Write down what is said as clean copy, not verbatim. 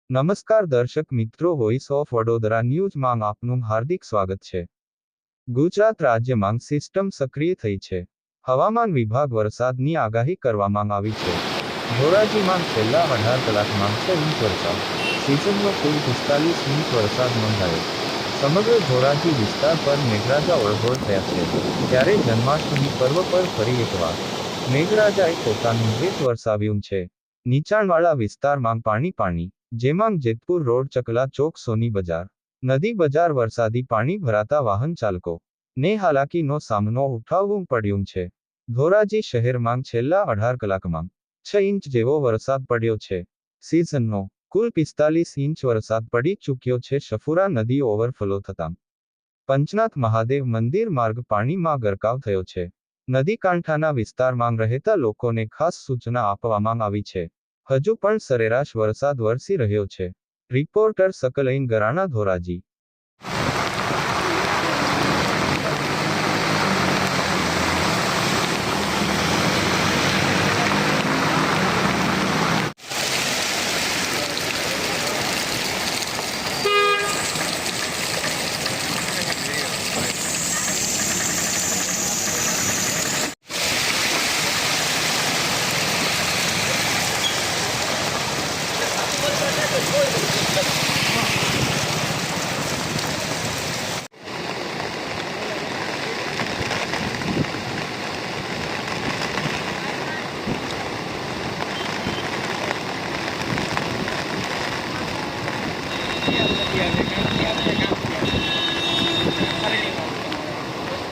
નમસ્કાર દર્શક મિત્રો, વોઇસ ઓફ વડોદરા ન્યૂઝમાં આપનું હાર્દિક સ્વાગત છે. ગુજરાત રાજ્યમાં સિસ્ટમ સક્રિય થઈ છે. હવામાન વિભાગ વરસાદની આગાહી કરવામાં આવી છે. ધોરાજીમાં છેલ્લા 18 કલાકમાં 6 ઇંચ વરસાદ. સિઝનનો કુલ 45 ઇંચ વરસાદ નોંધાયો. સમગ્ર ધોરાજી વિસ્તાર પર મેઘરાજા ઓળઘોળ થયા છે. ત્યારે જન્માષ્ટમી પર્વ પર ફરી એકવાર મેઘરાજાએ પોતાનું ભેટ વરસાવ્યું છે. નીચાણવાળા વિસ્તારમાં પાણી, જેમાં જેતપુર રોડ, ચકલા ચોક, સોની બજાર, નદી બજાર વરસાદી પાણી ભરાતા વાહન ચાલકો ને હાલાકીનો સામનો ઉઠાવવું પડ્યું છે. ધોરાજી શહેરમાં છેલ્લા 18 કલાકમાં 6 ઇંચ જેવો વરસાદ પડ્યો છે. સિઝનનો કુલ 45 ઇંચ વરસાદ પડી ચૂક્યો છે. શફુરા નદી ઓવરફ્લો થતાં પંચનાથ મહાદેવ મંદિર માર્ગ પાણીમાં ગરકાવ થયો છે. નદી કાંઠાના વિસ્તારમાં રહેતા લોકોને ખાસ સૂચના આપવામાં આવી છે. હજુ પણ સરેરાશ વરસાદ વરસી રહ્યો છે. રિપોર્ટર સકલઈન ગરાણા, ધોરાજી.